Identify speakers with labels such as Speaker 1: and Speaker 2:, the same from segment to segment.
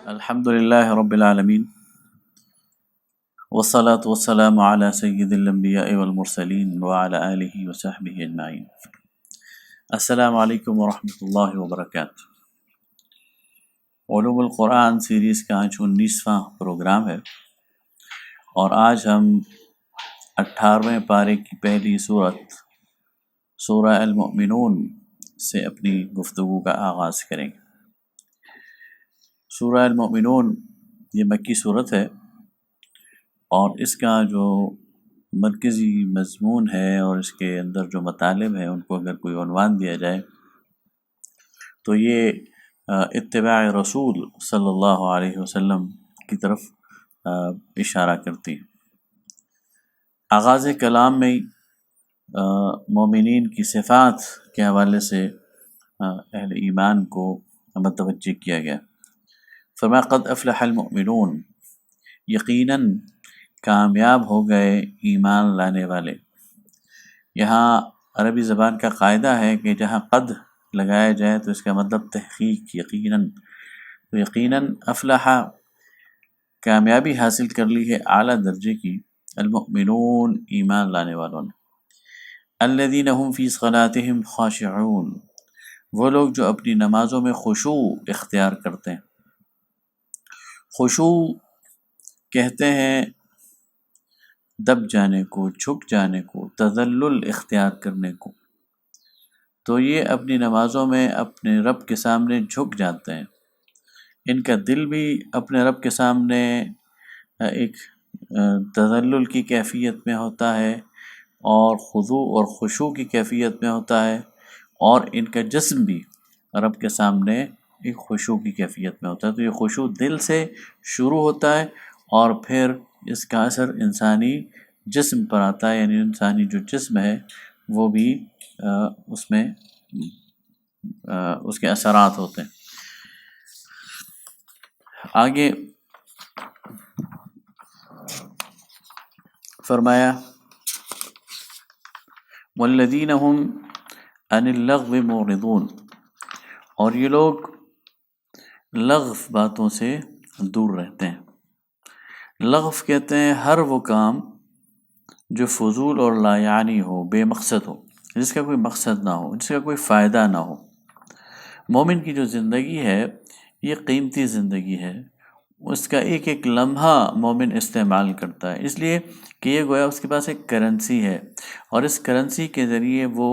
Speaker 1: الحمد للہ رب العالمین والصلاة والسلام علی سید الانبیاء والمرسلین وعلی آلہ وصحبہ اجمعین۔ السلام علیکم ورحمۃ اللہ وبرکاتہ۔ علوم القرآن سیریز کا آج 19واں پروگرام ہے، اور آج ہم 18ویں پارے کی پہلی سورت سورہ المؤمنون سے اپنی گفتگو کا آغاز کریں گے۔ سورہ المؤمنون یہ مکی صورت ہے، اور اس کا جو مرکزی مضمون ہے اور اس کے اندر جو مطالب ہیں ان کو اگر کوئی عنوان دیا جائے تو یہ اتباع رسول صلی اللہ علیہ وسلم کی طرف اشارہ کرتی ہے۔ آغاز کلام میں مومنین کی صفات کے حوالے سے اہل ایمان کو متوجہ کیا گیا۔ فرمایا قد افلح المؤمنون، یقیناً کامیاب ہو گئے ایمان لانے والے۔ یہاں عربی زبان کا قاعدہ ہے کہ جہاں قد لگایا جائے تو اس کا مطلب تحقیق، یقیناً۔ تو یقیناً افلح، کامیابی حاصل کر لی ہے اعلیٰ درجے کی، المؤمنون، ایمان لانے والوں نے۔ الذین هم فی صلاتهم خاشعون، وہ لوگ جو اپنی نمازوں میں خشوع اختیار کرتے ہیں۔ خشوع کہتے ہیں دب جانے کو، جھک جانے کو، تذلل اختیار کرنے کو۔ تو یہ اپنی نمازوں میں اپنے رب کے سامنے جھک جاتے ہیں۔ ان کا دل بھی اپنے رب کے سامنے ایک تذلل کی کیفیت میں ہوتا ہے، اور خضوع اور خشوع کی کیفیت میں ہوتا ہے، اور ان کا جسم بھی رب کے سامنے ایک خشوع کی کیفیت میں ہوتا ہے۔ تو یہ خشوع دل سے شروع ہوتا ہے، اور پھر اس کا اثر انسانی جسم پر آتا ہے، یعنی انسانی جو جسم ہے وہ بھی اس میں اس کے اثرات ہوتے ہیں۔ آگے فرمایا والذین هم عن اللغو معرضون، اور یہ لوگ لغو باتوں سے دور رہتے ہیں۔ لغو کہتے ہیں ہر وہ کام جو فضول اور لا یعنی ہو، بے مقصد ہو، جس کا کوئی مقصد نہ ہو، جس کا کوئی فائدہ نہ ہو۔ مومن کی جو زندگی ہے یہ قیمتی زندگی ہے، اس کا ایک ایک لمحہ مومن استعمال کرتا ہے، اس لیے کہ یہ گویا اس کے پاس ایک کرنسی ہے، اور اس کرنسی کے ذریعے وہ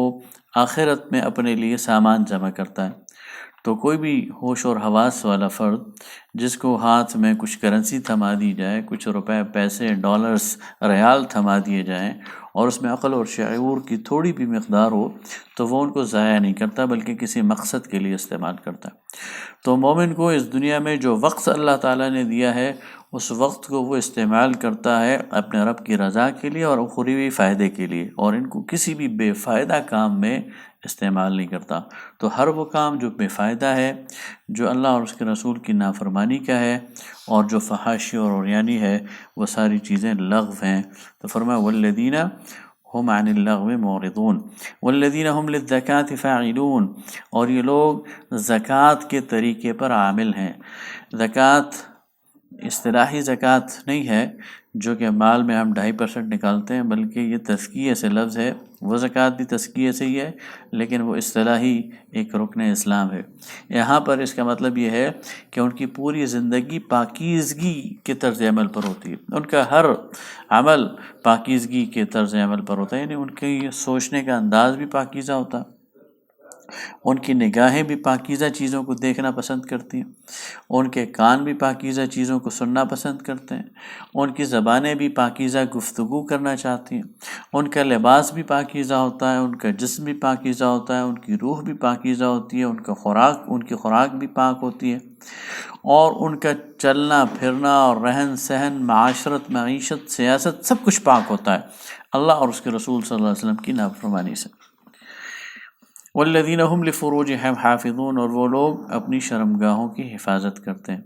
Speaker 1: آخرت میں اپنے لیے سامان جمع کرتا ہے۔ تو کوئی بھی ہوش اور حواس والا فرد جس کو ہاتھ میں کچھ کرنسی تھما دی جائے، کچھ روپے، پیسے، ڈالرز، ریال تھما دیے جائیں، اور اس میں عقل اور شعور کی تھوڑی بھی مقدار ہو تو وہ ان کو ضائع نہیں کرتا بلکہ کسی مقصد کے لیے استعمال کرتا ہے۔ تو مومن کو اس دنیا میں جو وقت اللہ تعالیٰ نے دیا ہے اس وقت کو وہ استعمال کرتا ہے اپنے رب کی رضا کے لیے اور اخروی فائدے کے لیے، اور ان کو کسی بھی بے فائدہ کام میں استعمال نہیں کرتا۔ تو ہر وہ کام جو بے فائدہ ہے، جو اللہ اور اس کے رسول کی نافرمانی کا ہے، اور جو فحاشی اور عریانی ہے، وہ ساری چیزیں لغو ہیں۔ تو فرمایا والذین هم عن اللغو معرضون والذین هم للزکاة فاعلون، اور یہ لوگ زکوٰۃ کے طریقے پر عامل ہیں۔ زکوٰۃ اصطلاحی زکوٰۃ نہیں ہے جو کہ مال میں ہم 2.5% نکالتے ہیں، بلکہ یہ تزکیے سے لفظ ہے۔ وہ زکوٰۃ بھی تزکیے سے ہی ہے، لیکن وہ اصطلاحی ایک رکن اسلام ہے۔ یہاں پر اس کا مطلب یہ ہے کہ ان کی پوری زندگی پاکیزگی کے طرز عمل پر ہوتی ہے، ان کا ہر عمل پاکیزگی کے طرز عمل پر ہوتا ہے، یعنی ان کے سوچنے کا انداز بھی پاکیزہ ہوتا ہے، ان کی نگاہیں بھی پاکیزہ چیزوں کو دیکھنا پسند کرتی ہیں، ان کے کان بھی پاکیزہ چیزوں کو سننا پسند کرتے ہیں، ان کی زبانیں بھی پاکیزہ گفتگو کرنا چاہتی ہیں، ان کا لباس بھی پاکیزہ ہوتا ہے، ان کا جسم بھی پاکیزہ ہوتا ہے، ان کی روح بھی پاکیزہ ہوتی ہے، ان کی خوراک بھی پاک ہوتی ہے، اور ان کا چلنا پھرنا اور رہن سہن، معاشرت، معیشت، سیاست، سب کچھ پاک ہوتا ہے اللہ اور اس کے رسول صلی اللہ علیہ وسلم کی نافرمانی سے۔ والذین هم لفروجہم حافظون، اور وہ لوگ اپنی شرمگاہوں کی حفاظت کرتے ہیں۔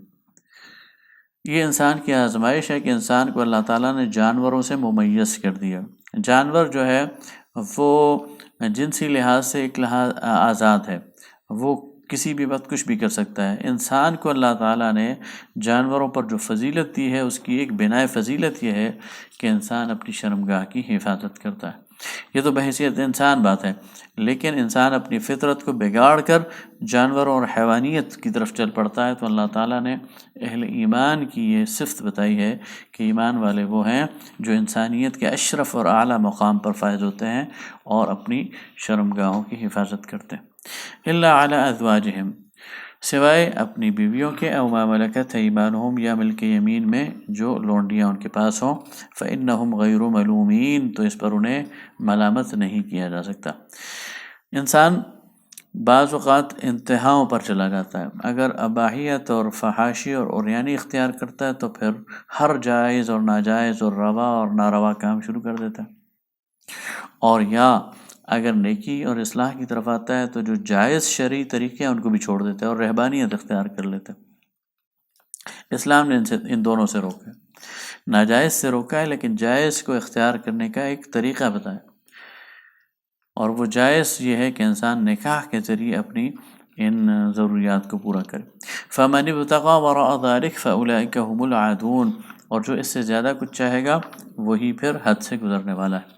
Speaker 1: یہ انسان کی آزمائش ہے کہ انسان کو اللہ تعالیٰ نے جانوروں سے ممیز کر دیا۔ جانور جو ہے وہ جنسی لحاظ سے ایک لحاظ آزاد ہے، وہ کسی بھی وقت کچھ بھی کر سکتا ہے۔ انسان کو اللہ تعالیٰ نے جانوروں پر جو فضیلت دی ہے، اس کی ایک بنائے فضیلت یہ ہے کہ انسان اپنی شرمگاہ کی حفاظت کرتا ہے۔ یہ تو بحیثیت انسان بات ہے، لیکن انسان اپنی فطرت کو بگاڑ کر جانوروں اور حیوانیت کی طرف چل پڑتا ہے، تو اللہ تعالیٰ نے اہل ایمان کی یہ صفت بتائی ہے کہ ایمان والے وہ ہیں جو انسانیت کے اشرف اور اعلیٰ مقام پر فائز ہوتے ہیں اور اپنی شرمگاہوں کی حفاظت کرتے ہیں۔ الا علی ازواجہم، سوائے اپنی بیویوں کے، او ما ملکت ایمانہم، یا ملک یمین میں جو لونڈیاں ان کے پاس ہوں، فإنہم غیر ملومین، تو اس پر انہیں ملامت نہیں کیا جا سکتا۔ انسان بعض اوقات انتہاؤں پر چلا جاتا ہے، اگر اباحیت اور فحاشی اور عریانی اختیار کرتا ہے تو پھر ہر جائز اور ناجائز اور روا اور ناروا کام شروع کر دیتا ہے، اور یا اگر نیکی اور اصلاح کی طرف آتا ہے تو جو جائز شرعی طریقے ہیں ان کو بھی چھوڑ دیتا ہے اور رہبانیت اختیار کر لیتا ہے۔ اسلام نے ان دونوں سے روکا ہے، ناجائز سے روکا ہے، لیکن جائز کو اختیار کرنے کا ایک طریقہ بتایا، اور وہ جائز یہ ہے کہ انسان نکاح کے ذریعے اپنی ان ضروریات کو پورا کرے۔ فَمَنِ ابْتَغَىٰ وَرَاءَ ذَٰلِكَ فَأُولَٰئِكَ هُمُ الْعَادُونَ، اور جو اس سے زیادہ کچھ چاہے گا وہی پھر حد سے گزرنے والا ہے۔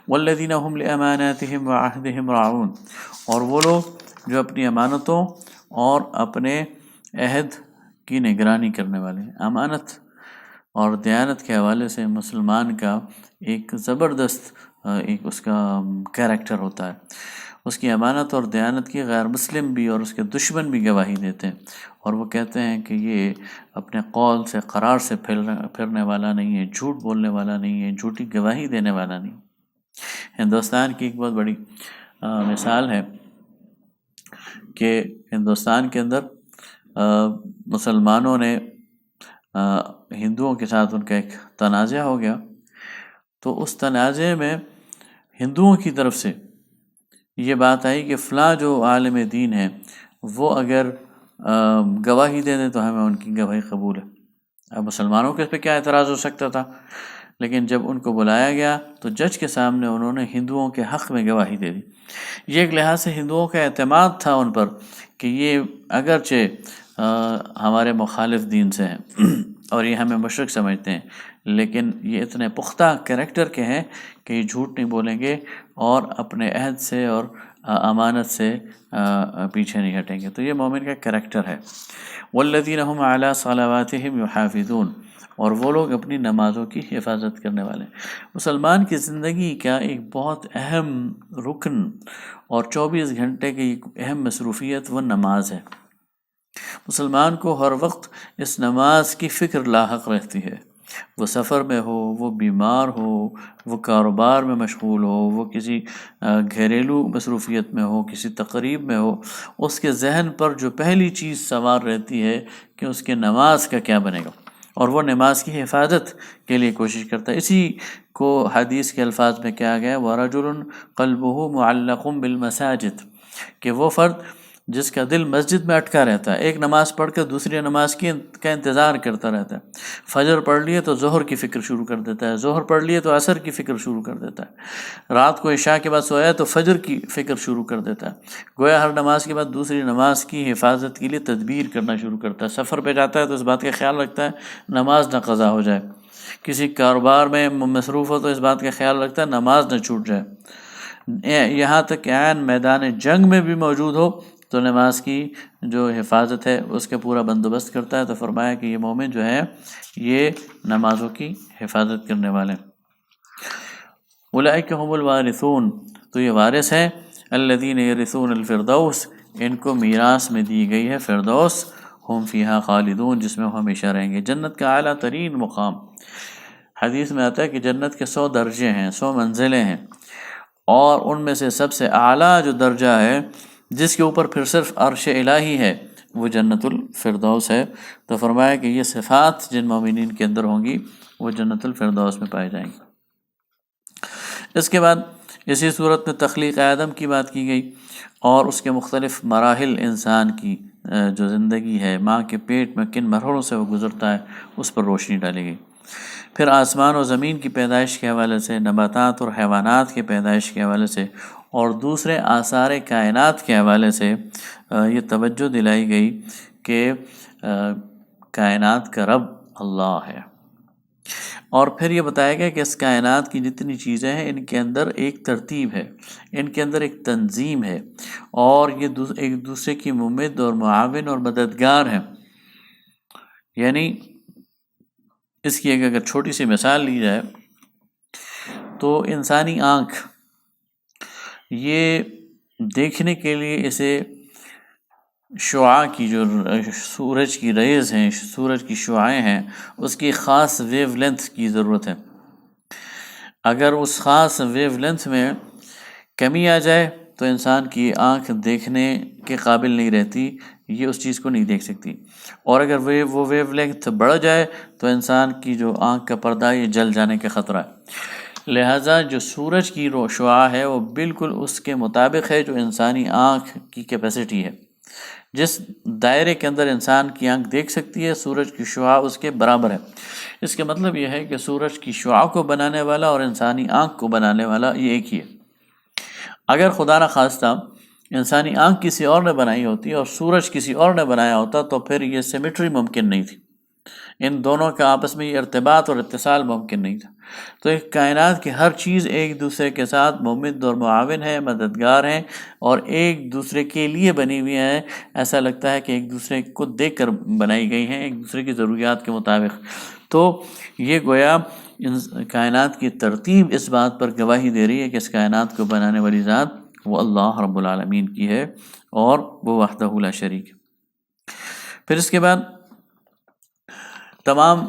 Speaker 1: وَالَّذِينَ هُمْ لِأَمَانَاتِهِمْ وَعَهْدِهِمْ رَاعُونَ، اور وہ لوگ جو اپنی امانتوں اور اپنے عہد کی نگرانی کرنے والے ہیں۔ امانت اور دیانت کے حوالے سے مسلمان کا ایک زبردست ایک اس کا کیریکٹر ہوتا ہے، اس کی امانت اور دیانت کی غیر مسلم بھی اور اس کے دشمن بھی گواہی دیتے ہیں، اور وہ کہتے ہیں کہ یہ اپنے قول سے قرار سے پھرنے والا نہیں ہے، جھوٹ بولنے والا نہیں ہے، جھوٹی گواہی دینے والا نہیں۔ ہندوستان کی ایک بہت بڑی مثال ہے کہ ہندوستان کے اندر مسلمانوں نے ہندوؤں کے ساتھ ان کا ایک تنازع ہو گیا، تو اس تنازع میں ہندوؤں کی طرف سے یہ بات آئی کہ فلاں جو عالم دین ہے وہ اگر گواہی دے دیں تو ہمیں ان کی گواہی قبول ہے۔ اب مسلمانوں کے اس پہ کیا اعتراض ہو سکتا تھا، لیکن جب ان کو بلایا گیا تو جج کے سامنے انہوں نے ہندوؤں کے حق میں گواہی دے دی۔ یہ ایک لحاظ سے ہندوؤں کا اعتماد تھا ان پر کہ یہ اگرچہ ہمارے مخالف دین سے ہیں اور یہ ہمیں مشرک سمجھتے ہیں، لیکن یہ اتنے پختہ کریکٹر کے ہیں کہ یہ جھوٹ نہیں بولیں گے اور اپنے عہد سے اور امانت سے پیچھے نہیں ہٹیں گے۔ تو یہ مومن کا کریکٹر ہے۔ والذین هم علی صلواتہم یحافظون، اور وہ لوگ اپنی نمازوں کی حفاظت کرنے والے ہیں۔ مسلمان کی زندگی کا ایک بہت اہم رکن اور 24 گھنٹے کی ایک اہم مصروفیت وہ نماز ہے۔ مسلمان کو ہر وقت اس نماز کی فکر لاحق رہتی ہے، وہ سفر میں ہو، وہ بیمار ہو، وہ کاروبار میں مشغول ہو، وہ کسی گھریلو مصروفیت میں ہو، کسی تقریب میں ہو، اس کے ذہن پر جو پہلی چیز سوار رہتی ہے کہ اس کے نماز کا کیا بنے گا، اور وہ نماز کی حفاظت کے لیے کوشش کرتا ہے۔ اسی کو حدیث کے الفاظ میں کہا گیا وَرَجُلٌ قَلْبُهُ مُعَلَّقٌ بِالْمَسَاجِدِ، کہ وہ فرد جس کا دل مسجد میں اٹکا رہتا ہے، ایک نماز پڑھ کر دوسری نماز کا انتظار کرتا رہتا ہے۔ فجر پڑھ لیے تو ظہر کی فکر شروع کر دیتا ہے، ظہر پڑھ لیے تو عصر کی فکر شروع کر دیتا ہے، رات کو عشاء کے بعد سویا تو فجر کی فکر شروع کر دیتا ہے۔ گویا ہر نماز کے بعد دوسری نماز کی حفاظت کے لیے تدبیر کرنا شروع کرتا ہے۔ سفر پہ جاتا ہے تو اس بات کا خیال رکھتا ہے نماز نہ قضا ہو جائے، کسی کاروبار میں مصروف ہو تو اس بات کا خیال رکھتا ہے نماز نہ چھوٹ جائے، یہاں تک کہ عین میدان جنگ میں بھی موجود ہو تو نماز کی جو حفاظت ہے اس کا پورا بندوبست کرتا ہے۔ تو فرمایا کہ یہ مومن جو ہے یہ نمازوں کی حفاظت کرنے والے ہیں۔ اولئک هم الوارثون، تو یہ وارث ہیں الذین یرثون الفردوس، ان کو میراث میں دی گئی ہے فردوس، ہم فیہا خالدون، جس میں وہ ہمیشہ رہیں گے۔ جنت کا اعلیٰ ترین مقام، حدیث میں آتا ہے کہ جنت کے 100 درجے ہیں، 100 منزلیں ہیں، اور ان میں سے سب سے اعلیٰ جو درجہ ہے جس کے اوپر پھر صرف عرش الہی ہے وہ جنت الفردوس ہے۔ تو فرمایا کہ یہ صفات جن مومنین کے اندر ہوں گی وہ جنت الفردوس میں پائے جائیں گی۔ اس کے بعد اسی صورت میں تخلیق آدم کی بات کی گئی اور اس کے مختلف مراحل، انسان کی جو زندگی ہے ماں کے پیٹ میں کن مرحلوں سے وہ گزرتا ہے اس پر روشنی ڈالی گئی۔ پھر آسمان و زمین کی پیدائش کے حوالے سے، نباتات اور حیوانات کی پیدائش کے حوالے سے اور دوسرے آثار کائنات کے حوالے سے یہ توجہ دلائی گئی کہ کائنات کا رب اللہ ہے، اور پھر یہ بتایا گیا کہ اس کائنات کی جتنی چیزیں ہیں ان کے اندر ایک ترتیب ہے، ان کے اندر ایک تنظیم ہے، اور یہ ایک دوسرے کی ممد اور معاون اور مددگار ہیں۔ یعنی اس کی اگر چھوٹی سی مثال لی جائے تو انسانی آنکھ یہ دیکھنے کے لیے اسے شعاع کی، جو سورج کی ریز ہیں، سورج کی شعاعیں ہیں، اس کی خاص ویو لینتھ کی ضرورت ہے۔ اگر اس خاص ویو لینتھ میں کمی آ جائے تو انسان کی آنکھ دیکھنے کے قابل نہیں رہتی، یہ اس چیز کو نہیں دیکھ سکتی، اور اگر وہ ویو لینتھ بڑھ جائے تو انسان کی جو آنکھ کا پردہ یہ جل جانے کا خطرہ ہے۔ لہٰذا جو سورج کی شعاع ہے وہ بالکل اس کے مطابق ہے جو انسانی آنکھ کی کیپیسٹی ہے۔ جس دائرے کے اندر انسان کی آنکھ دیکھ سکتی ہے سورج کی شعاع اس کے برابر ہے۔ اس کا مطلب یہ ہے کہ سورج کی شعاع کو بنانے والا اور انسانی آنکھ کو بنانے والا یہ ایک ہی ہے۔ اگر خدا نخواستہ انسانی آنکھ کسی اور نے بنائی ہوتی اور سورج کسی اور نے بنایا ہوتا تو پھر یہ سیمیٹری ممکن نہیں تھی، ان دونوں کا آپس میں یہ ارتباط اور اتصال ممکن نہیں تھا۔ تو ایک کائنات کی ہر چیز ایک دوسرے کے ساتھ ممد اور معاون ہے، مددگار ہیں، اور ایک دوسرے کے لیے بنی ہوئی ہیں۔ ایسا لگتا ہے کہ ایک دوسرے کو دیکھ کر بنائی گئی ہیں، ایک دوسرے کی ضروریات کے مطابق۔ تو یہ گویا کائنات کی ترتیب اس بات پر گواہی دے رہی ہے کہ اس کائنات کو بنانے والی ذات وہ اللہ رب العالمین کی ہے، اور وہ وحدہ لا شریک ہے۔ پھر اس کے بعد تمام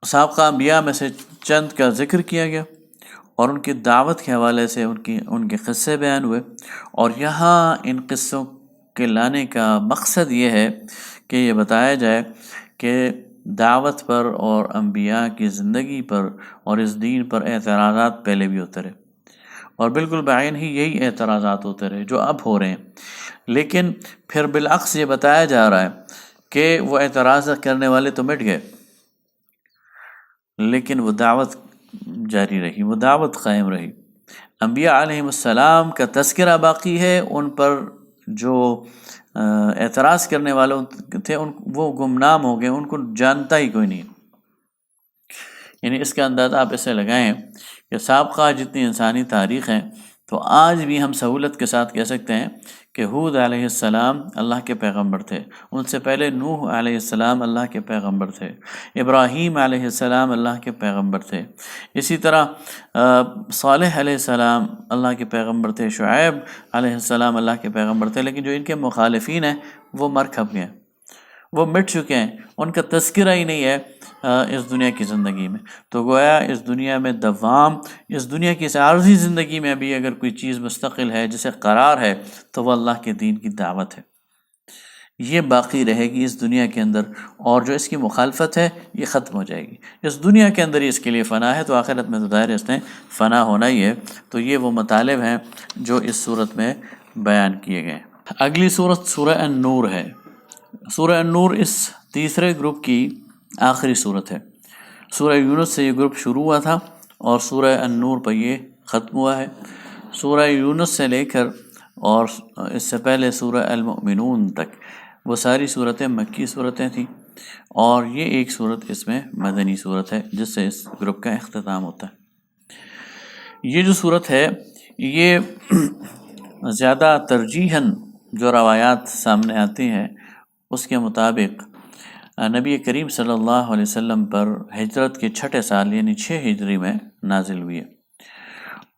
Speaker 1: سابقہ انبیاء میں سے چند کا ذکر کیا گیا اور ان کی دعوت کے حوالے سے ان کے قصے بیان ہوئے، اور یہاں ان قصوں کے لانے کا مقصد یہ ہے کہ یہ بتایا جائے کہ دعوت پر اور انبیاء کی زندگی پر اور اس دین پر اعتراضات پہلے بھی ہوتے رہے، اور بالکل بعین ہی یہی اعتراضات ہوتے رہے جو اب ہو رہے ہیں، لیکن پھر بالعکس یہ بتایا جا رہا ہے کہ وہ اعتراض کرنے والے تو مٹ گئے لیکن وہ دعوت جاری رہی، وہ دعوت قائم رہی۔ انبیاء علیہم السلام کا تذکرہ باقی ہے، ان پر جو اعتراض کرنے والے تھے وہ گمنام ہو گئے، ان کو جانتا ہی کوئی نہیں۔ یعنی اس کا اندازہ آپ اسے لگائیں کہ سابقہ جتنی انسانی تاریخ ہیں تو آج بھی ہم سہولت کے ساتھ کہہ سکتے ہیں کہ ہود علیہ السلام اللہ کے پیغمبر تھے، ان سے پہلے نوح علیہ السلام اللہ کے پیغمبر تھے، ابراہیم علیہ السلام اللہ کے پیغمبر تھے، اسی طرح صالح علیہ السلام اللہ کے پیغمبر تھے، شعیب علیہ السلام اللہ کے پیغمبر تھے، لیکن جو ان کے مخالفین ہیں وہ مر کھپ گئے، وہ مٹ چکے ہیں، ان کا تذکرہ ہی نہیں ہے اس دنیا کی زندگی میں۔ تو گویا اس دنیا میں دوام، اس دنیا کی اس عارضی زندگی میں بھی اگر کوئی چیز مستقل ہے جسے قرار ہے تو وہ اللہ کے دین کی دعوت ہے، یہ باقی رہے گی اس دنیا کے اندر، اور جو اس کی مخالفت ہے یہ ختم ہو جائے گی۔ اس دنیا کے اندر ہی اس کے لیے فنا ہے تو آخرت میں تو ظاہر اس نے فنا ہونا ہی ہے۔ تو یہ وہ مطالب ہیں جو اس صورت میں بیان کیے گئے۔ اگلی صورت سورہ النور ہے۔ سورہ النور اس تیسرے گروپ کی آخری صورت ہے۔ سورہ یونس سے یہ گروپ شروع ہوا تھا اور سورہ النور پر یہ ختم ہوا ہے۔ سورہ یونس سے لے کر اور اس سے پہلے سورہ المؤمنون تک وہ ساری صورتیں مکی صورتیں تھیں، اور یہ ایک صورت اس میں مدنی صورت ہے جس سے اس گروپ کا اختتام ہوتا ہے۔ یہ جو صورت ہے یہ زیادہ ترجیحاً جو روایات سامنے آتی ہیں اس کے مطابق نبی کریم صلی اللہ علیہ وسلم پر ہجرت کے 6 سال یعنی 6 ہجری میں نازل ہوئی ہے،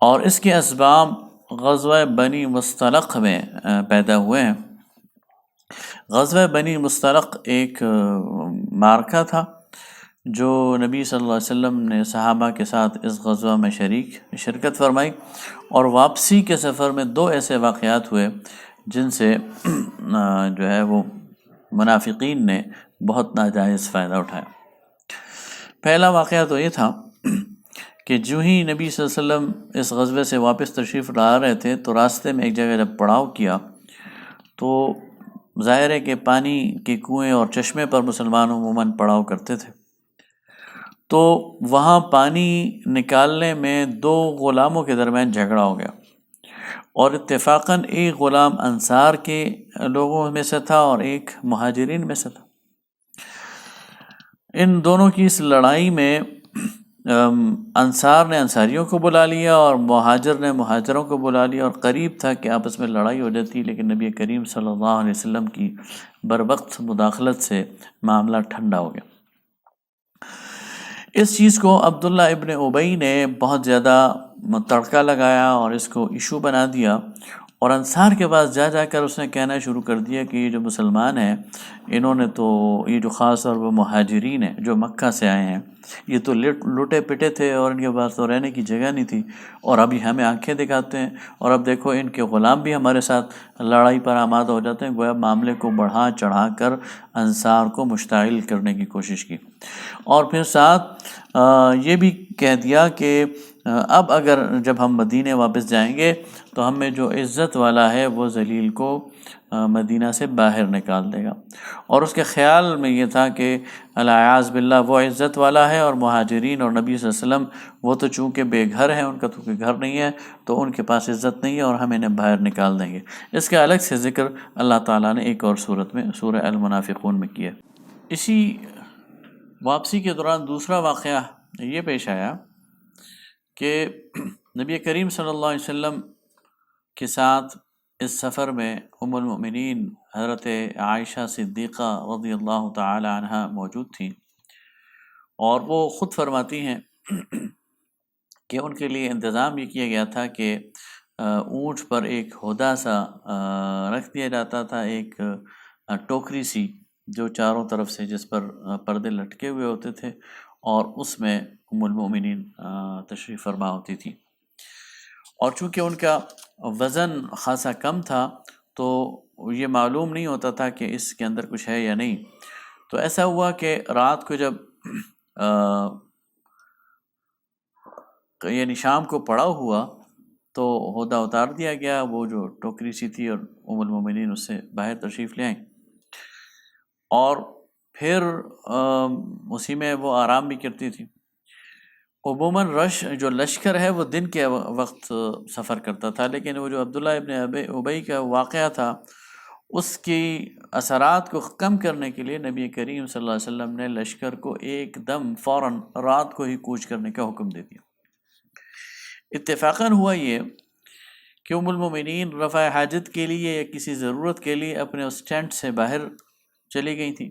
Speaker 1: اور اس کے اسباب غزوہ بنی مستلق میں پیدا ہوئے ہیں۔ غزوہ بنی مستلق ایک معرکہ تھا جو نبی صلی اللہ علیہ وسلم نے صحابہ کے ساتھ اس غزوہ میں شرکت فرمائی، اور واپسی کے سفر میں دو ایسے واقعات ہوئے جن سے جو ہے وہ منافقین نے بہت ناجائز فائدہ اٹھایا۔ پہلا واقعہ تو یہ تھا کہ جو ہی نبی صلی اللہ علیہ وسلم اس غزوے سے واپس تشریف لا رہے تھے تو راستے میں ایک جگہ جب پڑاؤ کیا تو ظاہر ہے کہ پانی کے کنویں اور چشمے پر مسلمان عموماً پڑاؤ کرتے تھے، تو وہاں پانی نکالنے میں دو غلاموں کے درمیان جھگڑا ہو گیا، اور اتفاقاً ایک غلام انصار کے لوگوں میں سے تھا اور ایک مہاجرین میں سے تھا۔ ان دونوں کی اس لڑائی میں انصار نے انصاریوں کو بلا لیا اور مہاجر نے مہاجروں کو بلا لیا، اور قریب تھا کہ آپس میں لڑائی ہو جاتی، لیکن نبی کریم صلی اللہ علیہ وسلم کی بروقت مداخلت سے معاملہ ٹھنڈا ہو گیا۔ اس چیز کو عبداللہ ابن ابی نے بہت زیادہ تڑکا لگایا اور اس کو ایشو بنا دیا، اور انصار کے پاس جا کر اس نے کہنا شروع کر دیا کہ یہ جو مسلمان ہیں انہوں نے تو، یہ جو خاص طور پر مہاجرین ہیں جو مکہ سے آئے ہیں، یہ تو لٹے پٹے تھے اور ان کے پاس تو رہنے کی جگہ نہیں تھی، اور ابھی ہمیں آنکھیں دکھاتے ہیں، اور اب دیکھو ان کے غلام بھی ہمارے ساتھ لڑائی پر آمادہ ہو جاتے ہیں۔ گویا معاملے کو بڑھا چڑھا کر انصار کو مشتعل کرنے کی کوشش کی، اور پھر ساتھ یہ بھی کہہ دیا کہ اب اگر جب ہم مدینے واپس جائیں گے تو ہم میں جو عزت والا ہے وہ ذلیل کو مدینہ سے باہر نکال دے گا، اور اس کے خیال میں یہ تھا کہ الیاذ باللہ وہ عزت والا ہے، اور مہاجرین اور نبی صلی اللہ علیہ وسلم وہ تو چونکہ بے گھر ہیں، ان کا تو کوئی گھر نہیں ہے، تو ان کے پاس عزت نہیں ہے اور ہم انہیں باہر نکال دیں گے۔ اس کا الگ سے ذکر اللہ تعالیٰ نے ایک اور صورت میں سورہ المنافقون میں کیا۔ اسی واپسی کے دوران دوسرا واقعہ یہ پیش آیا کہ نبی کریم صلی اللہ علیہ وسلم کے ساتھ اس سفر میں ام المؤمنین حضرت عائشہ صدیقہ رضی اللہ تعالی عنہ موجود تھیں، اور وہ خود فرماتی ہیں کہ ان کے لیے انتظام یہ کیا گیا تھا کہ اونٹ پر ایک ہودہ سا رکھ دیا جاتا تھا، ایک ٹوکری سی جو چاروں طرف سے جس پر پردے لٹکے ہوئے ہوتے تھے، اور اس میں ام المؤمنین تشریف فرما ہوتی تھی، اور چونکہ ان کا وزن خاصا کم تھا تو یہ معلوم نہیں ہوتا تھا کہ اس کے اندر کچھ ہے یا نہیں۔ تو ایسا ہوا کہ رات کو جب یعنی شام کو پڑاؤ ہوا تو ہودہ اتار دیا گیا، وہ جو ٹوکری سی تھی، اور ام المؤمنین اس سے باہر تشریف لے آئیں، اور پھر اسی میں وہ آرام بھی کرتی تھی۔ عموماً جو لشکر ہے وہ دن کے وقت سفر کرتا تھا، لیکن وہ جو عبداللہ ابن ابی کا واقعہ تھا اس کی اثرات کو کم کرنے کے لیے نبی کریم صلی اللہ علیہ وسلم نے لشکر کو ایک دم فوراً رات کو ہی کوچ کرنے کا حکم دے دیا۔ اتفاقاً ہوا یہ کہ ام المؤمنین رفع حاجت کے لیے یا کسی ضرورت کے لیے اپنے اس ٹینٹ سے باہر چلی گئی تھیں،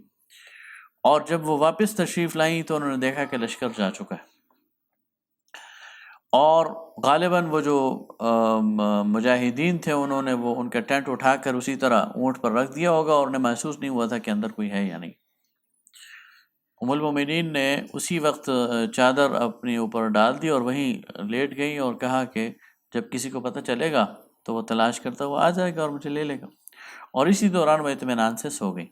Speaker 1: اور جب وہ واپس تشریف لائیں تو انہوں نے دیکھا کہ لشکر جا چکا ہے، اور غالباً وہ جو مجاہدین تھے انہوں نے وہ ان کا ٹینٹ اٹھا کر اسی طرح اونٹ پر رکھ دیا ہوگا، اور انہیں محسوس نہیں ہوا تھا کہ اندر کوئی ہے یا نہیں۔ ام المؤمنین نے اسی وقت چادر اپنے اوپر ڈال دی اور وہیں لیٹ گئی، اور کہا کہ جب کسی کو پتہ چلے گا تو وہ تلاش کرتا وہ آ جائے گا اور مجھے لے لے گا، اور اسی دوران وہ اطمینان سے سو گئی۔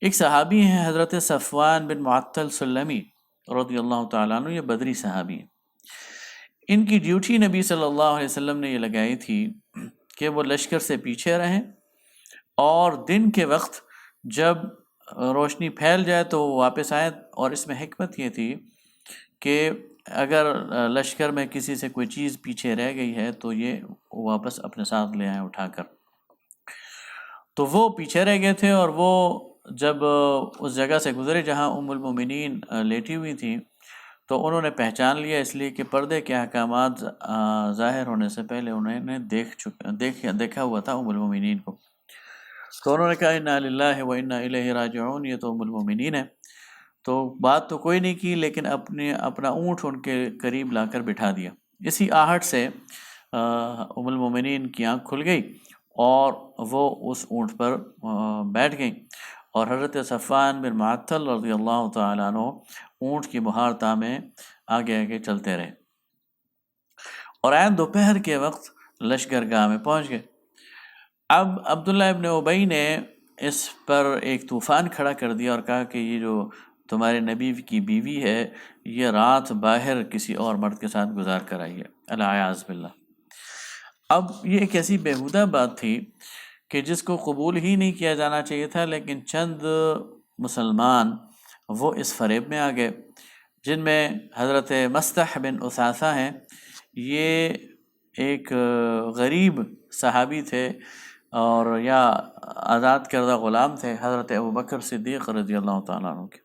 Speaker 1: ایک صحابی ہیں حضرت صفوان بن معطل سلمی رضی اللہ تعالیٰ عنہ، یہ بدری صحابی ہیں۔ ان کی ڈیوٹی نبی صلی اللہ علیہ وسلم نے یہ لگائی تھی کہ وہ لشکر سے پیچھے رہیں، اور دن کے وقت جب روشنی پھیل جائے تو وہ واپس آئیں، اور اس میں حکمت یہ تھی کہ اگر لشکر میں کسی سے کوئی چیز پیچھے رہ گئی ہے تو یہ واپس اپنے ساتھ لے آئیں اٹھا کر۔ تو وہ پیچھے رہ گئے تھے، اور وہ جب اس جگہ سے گزرے جہاں ام المؤمنین لیٹی ہوئی تھیں تو انہوں نے پہچان لیا، اس لیے کہ پردے کے احکامات ظاہر ہونے سے پہلے انہوں نے دیکھا ہوا تھا ام المؤمنین کو، تو انہوں نے کہا انا للہ و انا الیہ راجعون، یہ تو ام المؤمنین ہے۔ تو بات تو کوئی نہیں کی، لیکن اپنا اونٹ ان کے قریب لا کر بٹھا دیا۔ اسی آہٹ سے ام المومنین کی آنکھ کھل گئی اور وہ اس اونٹ پر بیٹھ گئیں، اور حضرت صفوان بن معطل رضی اللہ تعالیٰ عنہ اونٹ کی مہارتا میں آگے آگے چلتے رہے، اور عین دوپہر کے وقت لشکرگاہ میں پہنچ گئے۔ اب عبداللہ ابن ابی نے اس پر ایک طوفان کھڑا کر دیا اور کہا کہ یہ جو تمہارے نبی کی بیوی ہے یہ رات باہر کسی اور مرد کے ساتھ گزار کر آئی ہے، العیاذ باللہ۔ اب یہ ایک ایسی بیہودہ بات تھی کہ جس کو قبول ہی نہیں کیا جانا چاہیے تھا، لیکن چند مسلمان وہ اس فریب میں آ گئے، جن میں حضرت مصطح بن اثاثہ ہیں۔ یہ ایک غریب صحابی تھے اور یا آزاد کردہ غلام تھے حضرت ابوبکر صدیق رضی اللہ تعالیٰ عنہ کے،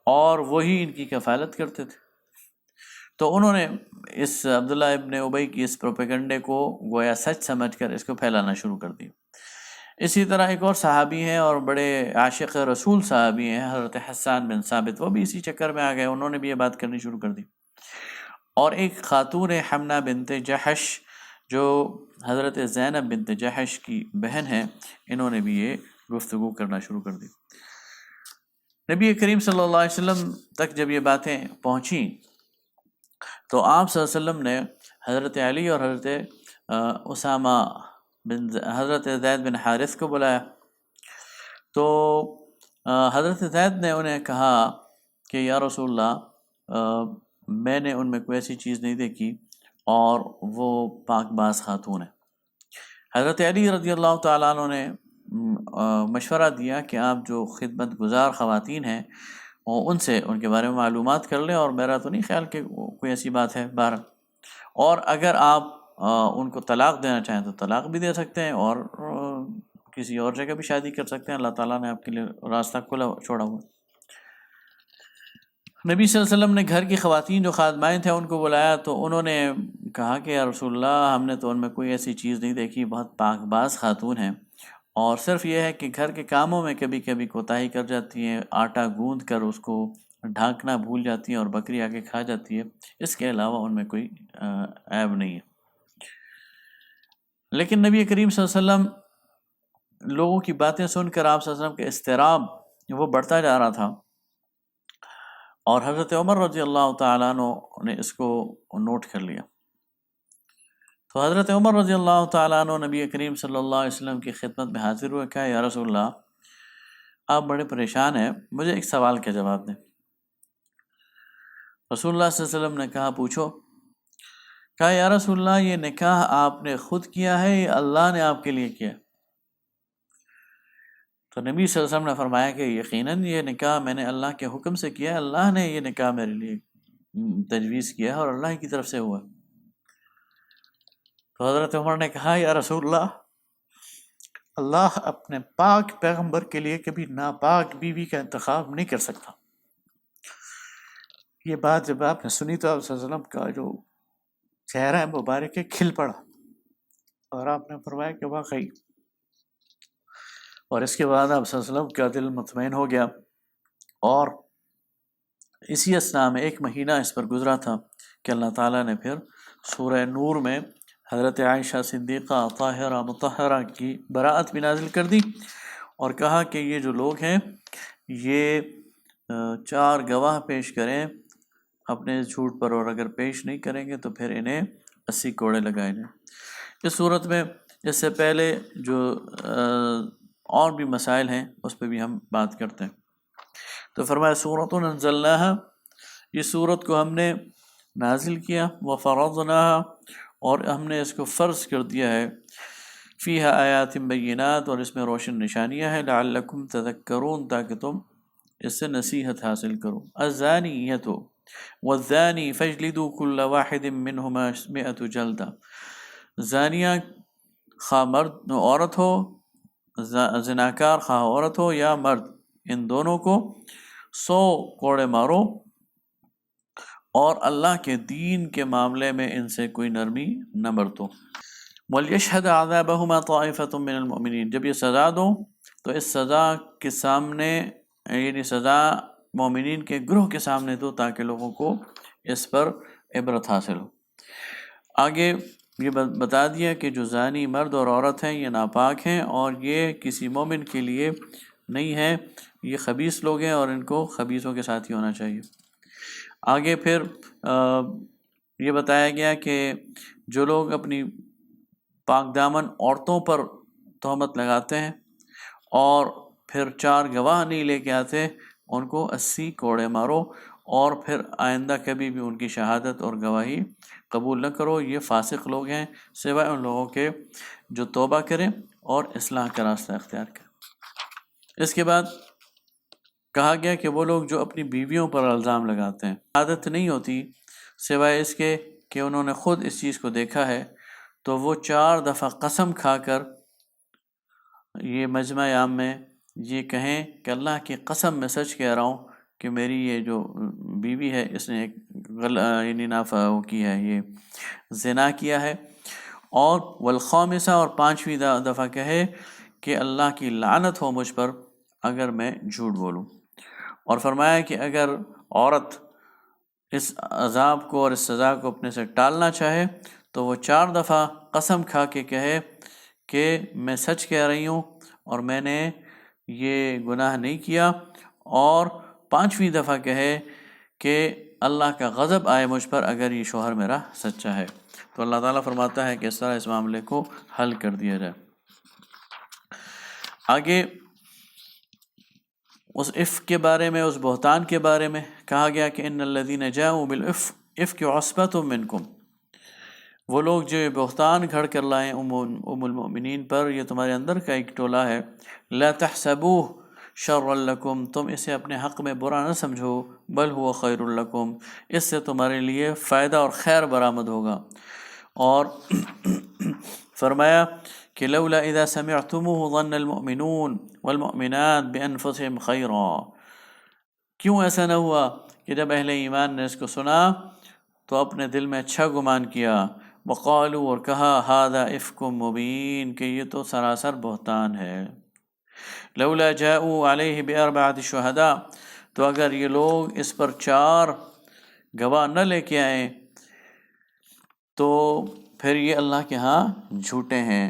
Speaker 1: اور وہی ان کی کفالت کرتے تھے۔ تو انہوں نے اس عبداللہ ابن ابی کی اس پروپیگنڈے کو گویا سچ سمجھ کر اس کو پھیلانا شروع کر دیا۔ اسی طرح ایک اور صحابی ہیں اور بڑے عاشق رسول صحابی ہیں حضرت حسان بن ثابت، وہ بھی اسی چکر میں آ گئے، انہوں نے بھی یہ بات کرنی شروع کر دی۔ اور ایک خاتون حمنہ بنت جحش جو حضرت زینب بنت جحش کی بہن ہیں، انہوں نے بھی یہ گفتگو کرنا شروع کر دی۔ نبی کریم صلی اللہ علیہ وسلم تک جب یہ باتیں پہنچیں تو آپ صلی اللہ علیہ وسلم نے حضرت علی اور حضرت اسامہ بن حضرت زید بن حارث کو بلایا۔ تو حضرت زید نے انہیں کہا کہ یا رسول اللہ، میں نے ان میں کوئی ایسی چیز نہیں دیکھی اور وہ پاک باز خاتون ہے۔ حضرت علی رضی اللہ تعالیٰ عنہ نے مشورہ دیا کہ آپ جو خدمت گزار خواتین ہیں ان سے ان کے بارے میں معلومات کر لیں، اور میرا تو نہیں خیال کہ کوئی ایسی بات ہے بہرحال، اور اگر آپ ان کو طلاق دینا چاہیں تو طلاق بھی دے سکتے ہیں اور کسی اور جگہ بھی شادی کر سکتے ہیں، اللہ تعالیٰ نے آپ کے لیے راستہ کھلا چھوڑا ہوا۔ نبی صلی اللہ علیہ وسلم نے گھر کی خواتین جو خادمائیں تھیں ان کو بلایا، تو انہوں نے کہا کہ یا رسول اللہ، ہم نے تو ان میں کوئی ایسی چیز نہیں دیکھی، بہت پاک باز خاتون ہیں، اور صرف یہ ہے کہ گھر کے کاموں میں کبھی کبھی کوتاہی کر جاتی ہیں، آٹا گوندھ کر اس کو ڈھانکنا بھول جاتی ہیں اور بکری آ کے کھا جاتی ہے، اس کے علاوہ ان میں کوئی عیب نہیں ہے۔ لیکن نبی کریم صلی اللہ علیہ وسلم لوگوں کی باتیں سن کر آپ صلی اللہ علیہ وسلم کا اضطراب وہ بڑھتا جا رہا تھا، اور حضرت عمر رضی اللہ تعالیٰ عنہ نے اس کو نوٹ کر لیا۔ تو حضرت عمر رضی اللہ تعالیٰ عنہ نبی کریم صلی اللہ علیہ وسلم کی خدمت میں حاضر ہوئے، کہا یا رسول اللہ، آپ بڑے پریشان ہیں، مجھے ایک سوال کا جواب دیں۔ رسول اللہ صلی اللہ علیہ وسلم نے کہا پوچھو۔ کہا یا رسول اللہ، یہ نکاح آپ نے خود کیا ہے یا اللہ نے آپ کے لیے کیا؟ تو نبی صلی اللہ علیہ وسلم نے فرمایا کہ یقیناً یہ نکاح میں نے اللہ کے حکم سے کیا ہے، اللہ نے یہ نکاح میرے لیے تجویز کیا ہے اور اللہ کی طرف سے ہوا۔ تو حضرت عمر نے کہا یا رسول اللہ، اللہ اپنے پاک پیغمبر کے لیے کبھی ناپاک بیوی کا انتخاب نہیں کر سکتا۔ یہ بات جب آپ نے سنی تو آپ صلی اللہ علیہ وسلم کا جو چہرہ مبارک کھل پڑا، اور آپ نے فرمایا کہ واقعی، اور اس کے بعد آپ صلی اللہ علیہ وسلم کا دل مطمئن ہو گیا، اور اسی اثناء میں 1 مہینہ اس پر گزرا تھا کہ اللہ تعالیٰ نے پھر سورہ نور میں حضرت عائشہ صدیقہ طاہرہ مطہرہ کی براءت بھی نازل کر دی، اور کہا کہ یہ جو لوگ ہیں یہ 4 گواہ پیش کریں اپنے جھوٹ پر، اور اگر پیش نہیں کریں گے تو پھر انہیں 80 کوڑے لگائے جائیں۔ اس صورت میں اس سے پہلے جو اور بھی مسائل ہیں اس پہ بھی ہم بات کرتے ہیں۔ تو فرمایا سورۃ انزلناہا، یہ صورت کو ہم نے نازل کیا، وفرضناہا، اور ہم نے اس کو فرض کر دیا ہے، فیہا آیات بینات، اور اس میں روشن نشانیاں ہیں، لعلکم تذکرون، تاکہ تم اس سے نصیحت حاصل کرو۔ الزانیۃ والزانی فاجلدوا کل واحد منہما 100 جلدہ، زانیہ خواہ مرد عورت ہو، زناکار خواہ عورت ہو یا مرد، ان دونوں کو 100 کوڑے مارو، اور اللہ کے دین کے معاملے میں ان سے کوئی نرمی نہ برتو۔ وَلْيَشْهَدْ عَذَابَهُمَا طَائِفَةٌ مِّنَ الْمُؤْمِنِينَ، جب یہ سزا دو تو اس سزا کے سامنے، یعنی سزا مومنین کے گروہ کے سامنے دو، تاکہ لوگوں کو اس پر عبرت حاصل ہو۔ آگے یہ بتا دیا کہ جو زانی مرد اور عورت ہیں یہ ناپاک ہیں، اور یہ کسی مومن کے لیے نہیں ہے، یہ خبیث لوگ ہیں اور ان کو خبیثوں کے ساتھ ہی ہونا چاہیے۔ آگے پھر یہ بتایا گیا کہ جو لوگ اپنی پاک دامن عورتوں پر تہمت لگاتے ہیں اور پھر 4 گواہ نہیں لے کے آتے، ان کو 80 کوڑے مارو، اور پھر آئندہ کبھی بھی ان کی شہادت اور گواہی قبول نہ کرو۔ یہ فاسق لوگ ہیں، سوائے ان لوگوں کے جو توبہ کریں اور اصلاح کا راستہ اختیار کریں۔ اس کے بعد کہا گیا کہ وہ لوگ جو اپنی بیویوں پر الزام لگاتے ہیں، عادت نہیں ہوتی سوائے اس کے کہ انہوں نے خود اس چیز کو دیکھا ہے، تو وہ 4 دفعہ قسم کھا کر یہ مجمع عام میں یہ کہیں کہ اللہ کی قسم میں سچ کہہ رہا ہوں کہ میری یہ جو بیوی ہے اس نے ایک یعنی وہ کی ہے، یہ زنا کیا ہے، اور والخامسہ، اور 5ویں دفعہ کہے کہ اللہ کی لعنت ہو مجھ پر اگر میں جھوٹ بولوں۔ اور فرمایا کہ اگر عورت اس عذاب کو اور اس سزا کو اپنے سے ٹالنا چاہے تو وہ 4 دفعہ قسم کھا کے کہے کہ میں سچ کہہ رہی ہوں اور میں نے یہ گناہ نہیں کیا، اور 5ویں دفعہ کہے کہ اللہ کا غضب آئے مجھ پر اگر یہ شوہر میرا سچا ہے۔ تو اللہ تعالیٰ فرماتا ہے کہ اس طرح اس معاملے کو حل کر دیا جائے۔ آگے اس عفق کے بارے میں، اس بہتان کے بارے میں کہا گیا کہ ان الذین جاءوا بالعفق عصبۃ منکم، وہ لوگ جو یہ بہتان گھڑ کر لائیں ام المؤمنین پر، یہ تمہارے اندر کا ایک ٹولہ ہے۔ لا تحسبوہ شرا لکم، تم اسے اپنے حق میں برا نہ سمجھو، بل هو خیر لکم، اس سے تمہارے لیے فائدہ اور خیر برآمد ہوگا۔ اور فرمایا کہ لولا اذا سمعتموه ظن المؤمنون والمؤمنات بانفسهم خیرا، کیوں ایسا نہ ہوا کہ جب اہل ایمان نے اس کو سنا تو اپنے دل میں اچھا گمان کیا، وقالوا، اور کہا، ھذا افک مبین، کہ یہ تو سراسر بہتان ہے۔ لولا جاءوا علیہ باربعۃ شہداء، تو اگر یہ لوگ اس پر 4 گواہ نہ لے کے آئیں تو پھر یہ اللہ کے ہاں جھوٹے ہیں۔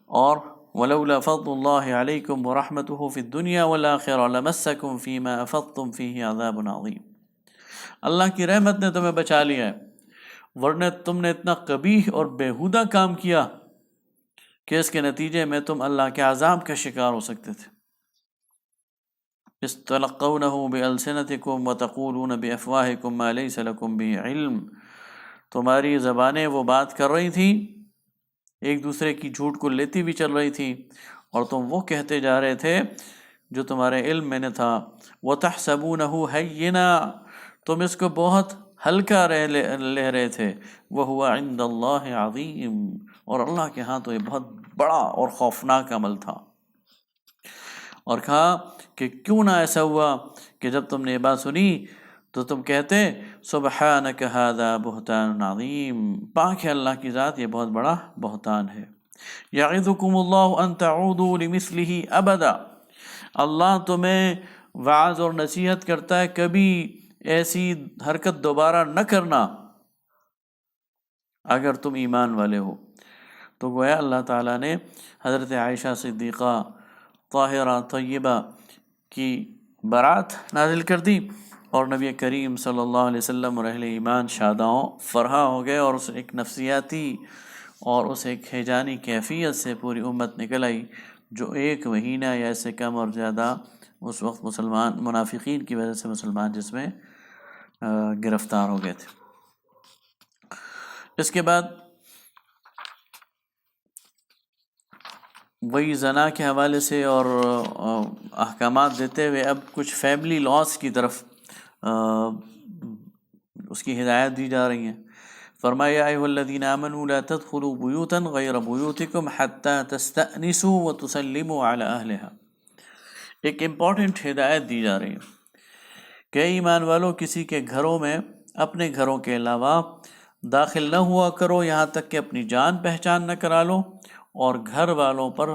Speaker 1: اور ولولا فضل اللہ علیکم ورحمتہ فی الدنیا والآخرہ لمسکم فیما افضتم فیہ عذاب عظیم، اللہ کی رحمت نے تمہیں بچا لیا ہے، ورنہ تم نے اتنا قبیح اور بیہودہ کام کیا کہ اس کے نتیجے میں تم اللہ کے عذاب کا شکار ہو سکتے تھے۔ استلقونہ بألسنتکم وتقولون بافواہکم ما لیس لکم بہ علم، تمہاری زبانیں وہ بات کر رہی تھیں، ایک دوسرے کی جھوٹ کو لیتی بھی چل رہی تھی، اور تم وہ کہتے جا رہے تھے جو تمہارے علم میں نہ تھا۔ وَتَحْسَبُونَهُ هَيِّنًا، تم اس کو بہت ہلکا لے رہے تھے، وَهُوَ عِندَ اللَّهِ عَظِيمٌ، اور اللہ کے ہاں تو یہ بہت بڑا اور خوفناک عمل تھا۔ اور کہا کہ کیوں نہ ایسا ہوا کہ جب تم نے یہ بات سنی تو تم کہتے سبحانک ھذا بہتان عظیم، پاک ہے اللہ کی ذات، یہ بہت بڑا بہتان ہے۔ یعظکم اللہ ان تعودوا لمثلہ ابدا، اللہ تمہیں وعظ اور نصیحت کرتا ہے کبھی ایسی حرکت دوبارہ نہ کرنا اگر تم ایمان والے ہو۔ تو گویا اللہ تعالیٰ نے حضرت عائشہ صدیقہ طاہرہ طیبہ کی برات نازل کر دی، اور نبی کریم صلی اللہ علیہ وسلم اور اہل ایمان شاداں فرحاں ہو گئے، اور اس ایک نفسیاتی اور اس ایک ہیجانی کیفیت سے پوری امت نکل آئی جو 1 مہینہ یا اس سے کم اور زیادہ اس وقت مسلمان منافقین کی وجہ سے مسلمان جس میں گرفتار ہو گئے تھے۔ اس کے بعد وہی زنا کے حوالے سے اور احکامات دیتے ہوئے اب کچھ فیملی لاس کی طرف اس کی ہدایت دی جا رہی ہیں۔ فرمایا یا ایھا الذین آمنوا لا تدخلوا بیوتا غیر بیوتکم حتی تستأنسوا وتسلموا علی اہلہا، ایک امپورٹنٹ ہدایت دی جا رہی ہے کہ ایمان والو کسی کے گھروں میں اپنے گھروں کے علاوہ داخل نہ ہوا کرو یہاں تک کہ اپنی جان پہچان نہ کرا لو، اور گھر والوں پر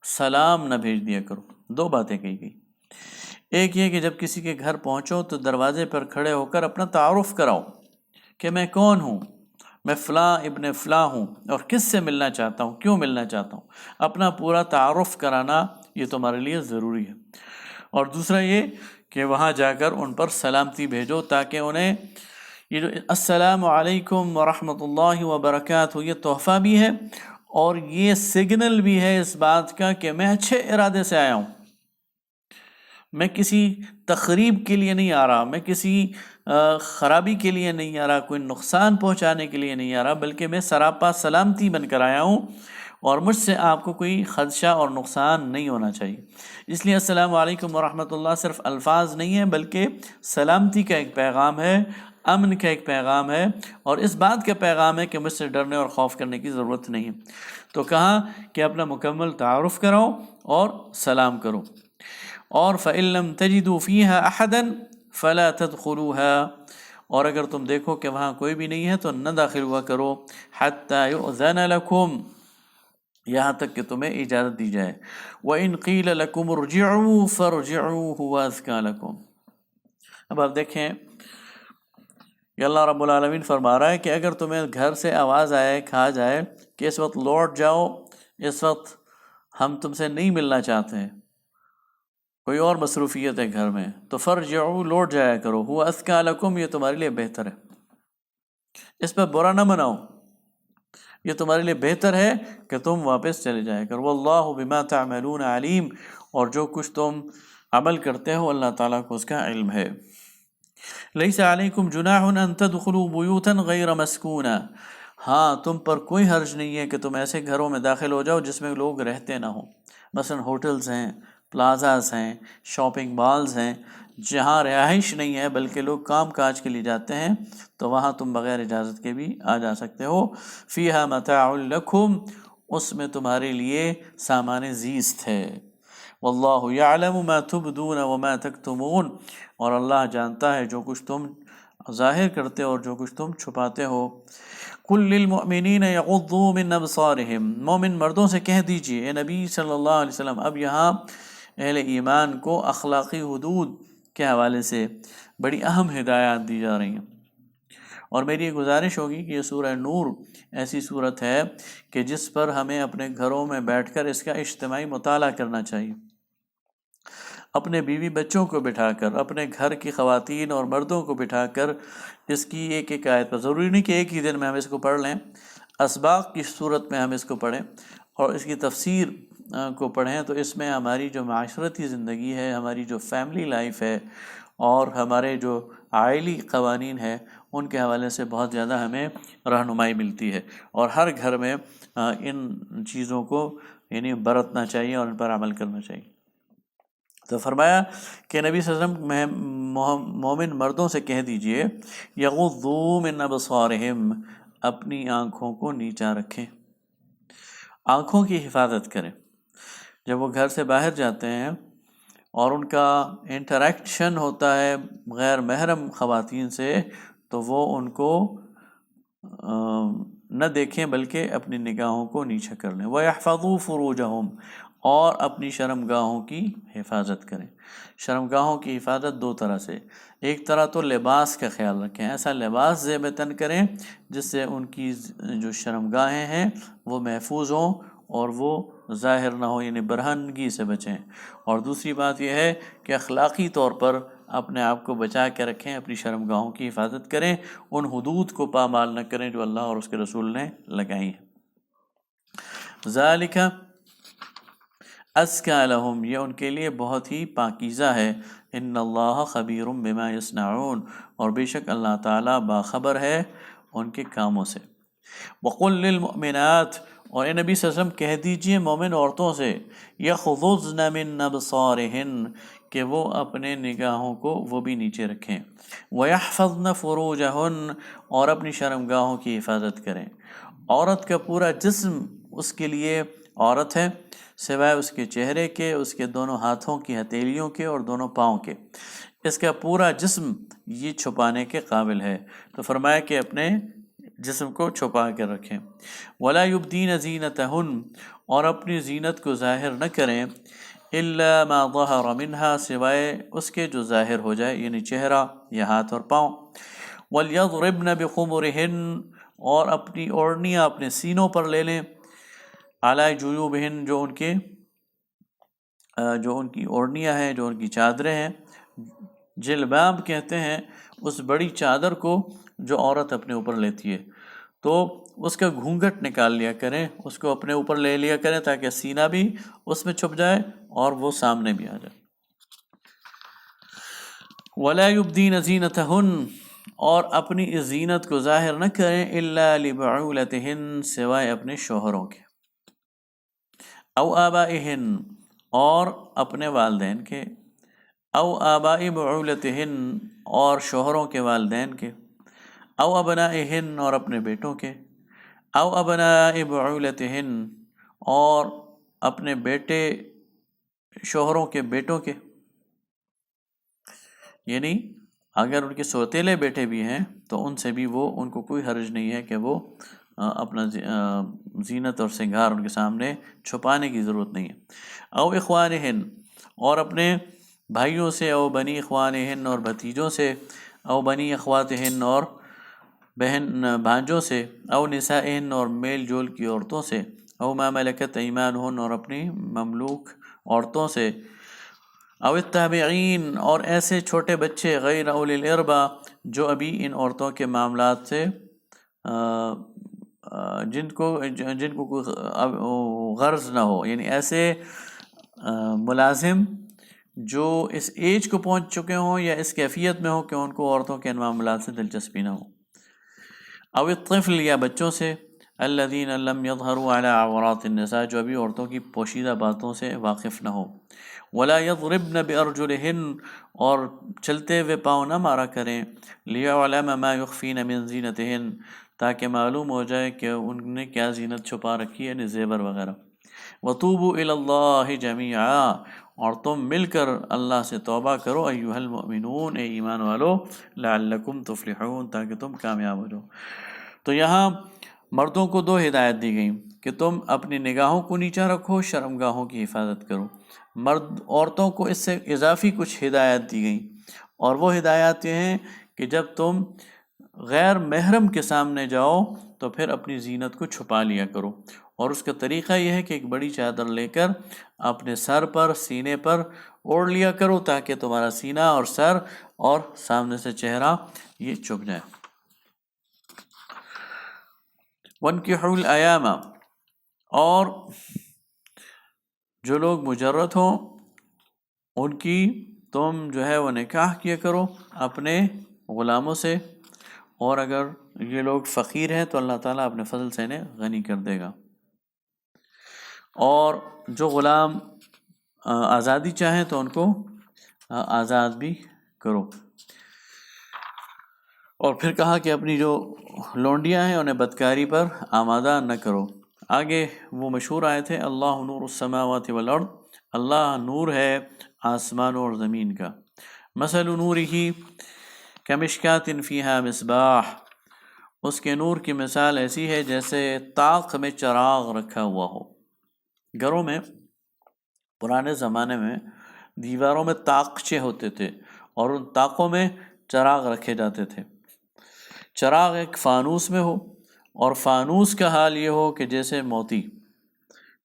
Speaker 1: سلام نہ بھیج دیا کرو۔ 2 باتیں کہی گئی، ایک یہ کہ جب کسی کے گھر پہنچو تو دروازے پر کھڑے ہو کر اپنا تعارف کراؤ کہ میں کون ہوں، میں فلاں ابن فلاں ہوں اور کس سے ملنا چاہتا ہوں، کیوں ملنا چاہتا ہوں، اپنا پورا تعارف کرانا یہ تمہارے لیے ضروری ہے۔ اور دوسرا یہ کہ وہاں جا کر ان پر سلامتی بھیجو، تاکہ انہیں یہ جو السلام علیکم ورحمۃ اللہ وبرکاتہ یہ تحفہ بھی ہے اور یہ سگنل بھی ہے اس بات کا کہ میں اچھے ارادے سے آیا ہوں، میں کسی تخریب کے لیے نہیں آ رہا، میں کسی خرابی کے لیے نہیں آ رہا، کوئی نقصان پہنچانے کے لیے نہیں آ رہا، بلکہ میں سراپا سلامتی بن کر آیا ہوں اور مجھ سے آپ کو کوئی خدشہ اور نقصان نہیں ہونا چاہیے۔ اس لیے السلام علیکم ورحمۃ اللہ صرف الفاظ نہیں ہے، بلکہ سلامتی کا ایک پیغام ہے، امن کا ایک پیغام ہے، اور اس بات کا پیغام ہے کہ مجھ سے ڈرنے اور خوف کرنے کی ضرورت نہیں ہے۔ تو کہا کہ اپنا مکمل تعارف کراؤ اور سلام کرو۔ اور فَإِن لَّمْ تَجِدُوا فِيهَا أَحَدًا فَلَا تَدْخُلُوهَا، اور اگر تم دیکھو کہ وہاں کوئی بھی نہیں ہے تو نہ داخل ہوا کرو، حَتَّى يُؤْذَنَ لَكُمْ، یہاں تک کہ تمہیں اجازت دی جائے۔ وَإِن قِيلَ لَكُمُ ارْجِعُوا فَارْجِعُوا هُوَ أَزْكَىٰ لَكُمْ۔ اب آپ دیکھیں کہ اللہ رب العالمین فرما رہا ہے کہ اگر تمہیں گھر سے آواز آئے، کہا جائے کہ اس وقت لوٹ جاؤ، اس وقت ہم تم سے نہیں ملنا چاہتے ہیں، کوئی اور مصروفیت ہے گھر میں، تو فرجعوا، لوٹ جایا کرو، ہوا ازکیٰ لکم، یہ تمہارے لیے بہتر ہے، اس پہ برا نہ مناؤ، یہ تمہارے لیے بہتر ہے کہ تم واپس چلے جایا کرو۔ واللہ بما تعملون علیم، اور جو کچھ تم عمل کرتے ہو اللہ تعالیٰ کو اس کا علم ہے۔ لیس علیکم جناح ان تدخلوا بیوتا غیر مسکونہ، ہاں تم پر کوئی حرج نہیں ہے کہ تم ایسے گھروں میں داخل ہو جاؤ جس میں لوگ رہتے نہ ہوں، مثلا ہوٹلز ہیں، پلازاز ہیں، شاپنگ مالز ہیں، جہاں رہائش نہیں ہے بلکہ لوگ کام کاج کے لیے جاتے ہیں، تو وہاں تم بغیر اجازت کے بھی آ جا سکتے ہو۔ فیہا متاع لکم، اس میں تمہارے لیے سامان زیست ہے۔ واللہ یعلم ما تبدون وما تکتمون، اور اللہ جانتا ہے جو کچھ تم ظاہر کرتے ہو اور جو کچھ تم چھپاتے ہو۔ قل للمؤمنین یغضوا من ابصارہم، مومن مردوں سے کہہ دیجئے اے نبی صلی اللہ علیہ وسلم، اب یہاں اہل ایمان کو اخلاقی حدود کے حوالے سے بڑی اہم ہدایات دی جا رہی ہیں، اور میری یہ گزارش ہوگی کہ یہ سورہ نور ایسی صورت ہے کہ جس پر ہمیں اپنے گھروں میں بیٹھ کر اس کا اجتماعی مطالعہ کرنا چاہیے، اپنے بیوی بچوں کو بٹھا کر، اپنے گھر کی خواتین اور مردوں کو بٹھا کر اس کی ایک ایک آیت پر، ضروری نہیں کہ ایک ہی دن میں ہم اس کو پڑھ لیں، اسباق کی صورت میں ہم اس کو پڑھیں اور اس کی تفسیر کو پڑھیں، تو اس میں ہماری جو معاشرتی زندگی ہے، ہماری جو فیملی لائف ہے اور ہمارے جو عائلی قوانین ہیں، ان کے حوالے سے بہت زیادہ ہمیں رہنمائی ملتی ہے، اور ہر گھر میں ان چیزوں کو یعنی برتنا چاہیے اور ان پر عمل کرنا چاہیے۔ تو فرمایا کہ نبی صلی اللہ علیہ وسلم مومن مردوں سے کہہ دیجئے یغضوا من ابصارہم، اپنی آنکھوں کو نیچا رکھیں، آنکھوں کی حفاظت کریں۔ جب وہ گھر سے باہر جاتے ہیں اور ان کا انٹریکشن ہوتا ہے غیر محرم خواتین سے، تو وہ ان کو نہ دیکھیں بلکہ اپنی نگاہوں کو نیچا کر لیں۔ وَيَحْفَظُوا فُرُوجَهُمْ، اور اپنی شرمگاہوں کی حفاظت کریں۔ شرمگاہوں کی حفاظت دو طرح سے، ایک طرح تو لباس کا خیال رکھیں، ایسا لباس زیب تن کریں جس سے ان کی جو شرمگاہیں ہیں وہ محفوظ ہوں اور وہ ظاہر نہ ہو، یعنی برہنگی سے بچیں۔ اور دوسری بات یہ ہے کہ اخلاقی طور پر اپنے آپ کو بچا کے رکھیں، اپنی شرمگاہوں کی حفاظت کریں، ان حدود کو پامال نہ کریں جو اللہ اور اس کے رسول نے لگائی ہیں۔ ذالک ازکیٰ لہم، یہ ان کے لیے بہت ہی پاکیزہ ہے۔ ان اللہ خبیر بما یصنعون، اور بے شک اللہ تعالیٰ باخبر ہے ان کے کاموں سے۔ وقل للمؤمنات، اور اے نبی صلی اللہ علیہ وسلم کہہ دیجئے مومن عورتوں سے یغضضن من ابصارہن، کہ وہ اپنے نگاہوں کو وہ بھی نیچے رکھیں، وَيَحْفَظْنَ فُرُوجَهُنَّ، اور اپنی شرمگاہوں کی حفاظت کریں۔ عورت کا پورا جسم اس کے لیے عورت ہے، سوائے اس کے چہرے کے، اس کے دونوں ہاتھوں کی ہتھیلیوں کے اور دونوں پاؤں کے، اس کا پورا جسم یہ چھپانے کے قابل ہے، تو فرمایا کہ اپنے جسم کو چھپا کر رکھیں۔ وَلَا يُبْدِينَ زِينَتَهُنَّ، اور اپنی زینت کو ظاہر نہ کریں، إِلَّا مَا ظَهَرَ مِنْهَا، سوائے اس کے جو ظاہر ہو جائے، یعنی چہرہ یا ہاتھ اور پاؤں۔ وَلْيَضْرِبْنَ بِخُمُرِهِنَّ، اور اپنی اوڑھنیاں اپنے سینوں پر لے لیں، علی جیوبہن جو ان کی اوڑھنیاں ہیں، جو ان کی چادریں ہیں، جلباب کہتے ہیں اس بڑی چادر کو جو عورت اپنے اوپر لیتی ہے، تو اس کا گھونگھٹ نکال لیا کریں، اس کو اپنے اوپر لے لیا کریں تاکہ سینہ بھی اس میں چھپ جائے اور وہ سامنے بھی آ جائے۔ وَلَا يُبْدِينَ زِينَتَهُنَّ اور اپنی اس زینت کو ظاہر نہ کریں إِلَّا لِبُعُولَتِهِنَّ سوائے اپنے شوہروں کے، او آبائهن اور اپنے والدین کے، او آباء بعولتهن اور شوہروں کے والدین کے، او ابنائهن اور اپنے بیٹوں کے، او ابناء بعولتهن اور اپنے بیٹے شوہروں کے بیٹوں کے، یعنی اگر ان کے سوتیلے بیٹے بھی ہیں تو ان سے بھی ان کو کوئی حرج نہیں ہے کہ وہ اپنا زینت اور سنگار ان کے سامنے چھپانے کی ضرورت نہیں ہے۔ او اخوانہن اور اپنے بھائیوں سے، او بنی اخوانہن اور بھتیجوں سے، او بنی اخواتہن اور بہن بھانجوں سے، او نسائہن اور میل جول کی عورتوں سے، او ما ملکت ایمانہن اور اپنی مملوک عورتوں سے، او التابعین اور ایسے چھوٹے بچے غیر اولی الاربا جو ابھی ان عورتوں کے معاملات سے جن کو کوئی غرض نہ ہو، یعنی ایسے ملازم جو اس ایج کو پہنچ چکے ہوں یا اس کیفیت میں ہو کہ ان کو عورتوں کے ان معاملات سے دلچسپی نہ ہو، او الطفل یا بچوں سے، الذین لم یظہروا علی عورات النساء جو ابھی عورتوں کی پوشیدہ باتوں سے واقف نہ ہو، ولا یضربن بارجلہن اور چلتے ہوئے پاؤں نہ مارا کریں، لیعلم ما یخفین من زینتہن تاکہ معلوم ہو جائے کہ ان نے کیا زینت چھپا رکھی ہے، یعنی زیور وغیرہ، وتوبوا الی اللہ جمیعا اور تم مل کر اللہ سے توبہ کرو، ایھا المؤمنون اے ایمان والو، لعلکم تفلحون تاکہ تم کامیاب ہو جاؤ۔ تو یہاں مردوں کو دو ہدایت دی گئیں کہ تم اپنی نگاہوں کو نیچا رکھو، شرم گاہوں کی حفاظت کرو۔ عورتوں کو اس سے اضافی کچھ ہدایت دی گئیں، اور وہ ہدایات یہ ہیں کہ جب تم غیر محرم کے سامنے جاؤ تو پھر اپنی زینت کو چھپا لیا کرو، اور اس کا طریقہ یہ ہے کہ ایک بڑی چادر لے کر اپنے سر پر، سینے پر اوڑھ لیا کرو تاکہ تمہارا سینہ اور سر اور سامنے سے چہرہ یہ چھپ جائے۔ وَانْكِحُوا الْأَيَامَ اور جو لوگ مجرد ہوں ان کی تم جو ہے وہ نکاح کیا کرو اپنے غلاموں سے، اور اگر یہ لوگ فقیر ہیں تو اللہ تعالیٰ اپنے فضل سے انہیں غنی کر دے گا، اور جو غلام آزادی چاہیں تو ان کو آزاد بھی کرو۔ اور پھر کہا کہ اپنی جو لونڈیاں ہیں انہیں بدکاری پر آمادہ نہ کرو۔ آگے وہ مشہور آئے تھے، اللہ نور السماوات والارض، اللہ نور ہے آسمانوں اور زمین کا، مثل نورہ کمشکات فیہا مصباح، اس کے نور کی مثال ایسی ہے جیسے طاق میں چراغ رکھا ہوا ہو۔ گھروں میں پرانے زمانے میں دیواروں میں طاقچے ہوتے تھے اور ان طاقوں میں چراغ رکھے جاتے تھے۔ چراغ ایک فانوس میں ہو، اور فانوس کا حال یہ ہو کہ جیسے موتی،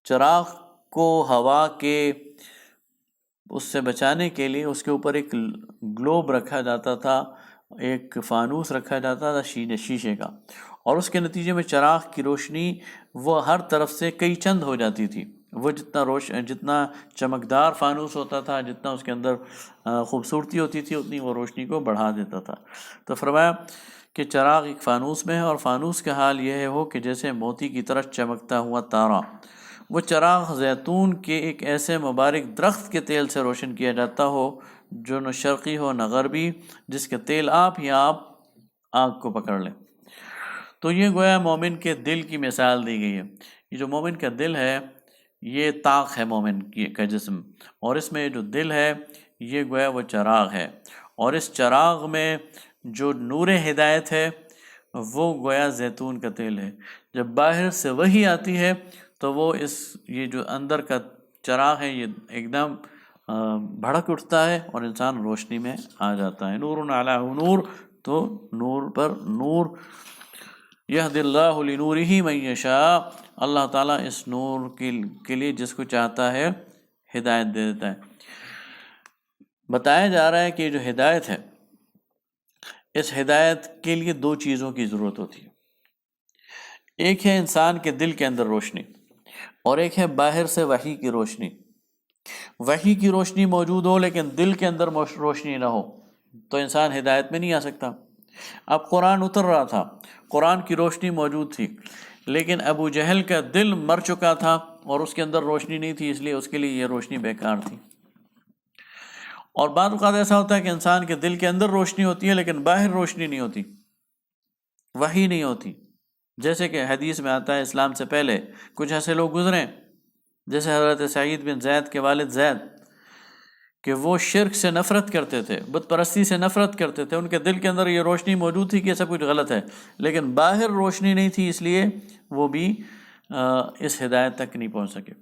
Speaker 1: چراغ کو ہوا کے اس سے بچانے کے لیے اس کے اوپر ایک گلوب رکھا جاتا تھا، ایک فانوس رکھا جاتا تھا شیشے کا، اور اس کے نتیجے میں چراغ کی روشنی وہ ہر طرف سے کئی چند ہو جاتی تھی۔ وہ جتنا چمکدار فانوس ہوتا تھا، جتنا اس کے اندر خوبصورتی ہوتی تھی، اتنی وہ روشنی کو بڑھا دیتا تھا۔ تو فرمایا کہ چراغ ایک فانوس میں ہے، اور فانوس کا حال یہ ہو کہ جیسے موتی کی طرح چمکتا ہوا تارا۔ وہ چراغ زیتون کے ایک ایسے مبارک درخت کے تیل سے روشن کیا جاتا ہو جو نہ شرقی ہو نہ غربی، جس کے تیل آپ آگ کو پکڑ لیں۔ تو یہ گویا مومن کے دل کی مثال دی گئی ہے۔ یہ جو مومن کا دل ہے یہ طاق ہے مومن کا جسم، اور اس میں جو دل ہے یہ گویا وہ چراغ ہے، اور اس چراغ میں جو نور ہدایت ہے وہ گویا زیتون کا تیل ہے۔ جب باہر سے وحی آتی ہے تو وہ یہ جو اندر کا چراغ ہے یہ ایک دم بھڑک اٹھتا ہے اور انسان روشنی میں آ جاتا ہے۔ نور علی نور، تو نور پر نور، یہد اللہ لنورہ من یشاء، اللہ تعالیٰ اس نور کے لیے جس کو چاہتا ہے ہدایت دے دیتا ہے۔ بتایا جا رہا ہے کہ جو ہدایت ہے، اس ہدایت کے لیے دو چیزوں کی ضرورت ہوتی ہے۔ ایک ہے انسان کے دل کے اندر روشنی، اور ایک ہے باہر سے وحی کی روشنی۔ وحی کی روشنی موجود ہو لیکن دل کے اندر روشنی نہ ہو تو انسان ہدایت میں نہیں آ سکتا۔ اب قرآن اتر رہا تھا، قرآن کی روشنی موجود تھی، لیکن ابو جہل کا دل مر چکا تھا اور اس کے اندر روشنی نہیں تھی، اس لیے اس کے لیے یہ روشنی بیکار تھی۔ اور بعض اوقات ایسا ہوتا ہے کہ انسان کے دل کے اندر روشنی ہوتی ہے لیکن باہر روشنی نہیں ہوتی، وحی نہیں ہوتی۔ جیسے کہ حدیث میں آتا ہے اسلام سے پہلے کچھ ایسے لوگ گزرے، جیسے حضرت سعید بن زید کے والد زید، کہ وہ شرک سے نفرت کرتے تھے، بت پرستی سے نفرت کرتے تھے۔ ان کے دل کے اندر یہ روشنی موجود تھی کہ یہ سب کچھ غلط ہے، لیکن باہر روشنی نہیں تھی، اس لیے وہ بھی اس ہدایت تک نہیں پہنچ سکے۔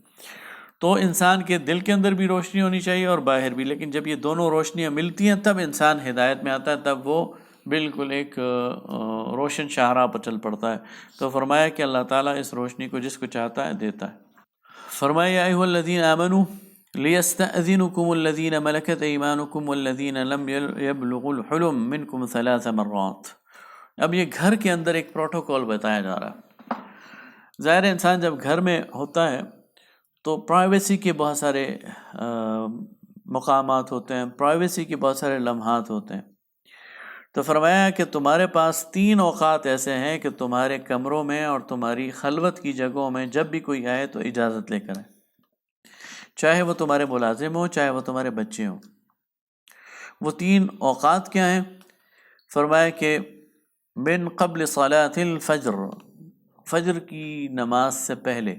Speaker 1: تو انسان کے دل کے اندر بھی روشنی ہونی چاہیے اور باہر بھی، لیکن جب یہ دونوں روشنیاں ملتی ہیں تب انسان ہدایت میں آتا ہے، تب وہ بالکل ایک روشن شاہراہ پر چل پڑتا ہے۔ تو فرمایا کہ اللہ تعالیٰ اس روشنی کو جس کو چاہتا ہے دیتا ہے۔ فرمایا یا ایھا الذین آمنوا لیستأذنکم الذین ملکت ایمانکم والذین لم یبلغوا الحلم منکم 3 مرات۔ اب یہ گھر کے اندر ایک پروٹوکول بتایا جا رہا ہے۔ ظاہر انسان جب گھر میں ہوتا ہے تو پرائیویسی کے بہت سارے مقامات ہوتے ہیں، پرائیویسی کے بہت سارے لمحات ہوتے ہیں۔ تو فرمایا کہ تمہارے پاس 3 اوقات ایسے ہیں کہ تمہارے کمروں میں اور تمہاری خلوت کی جگہوں میں جب بھی کوئی آئے تو اجازت لے کر آئے، چاہے وہ تمہارے ملازم ہوں، چاہے وہ تمہارے بچے ہوں۔ وہ 3 اوقات کیا ہیں؟ فرمایا کہ من قبل صلاۃ الفجر، فجر کی نماز سے پہلے،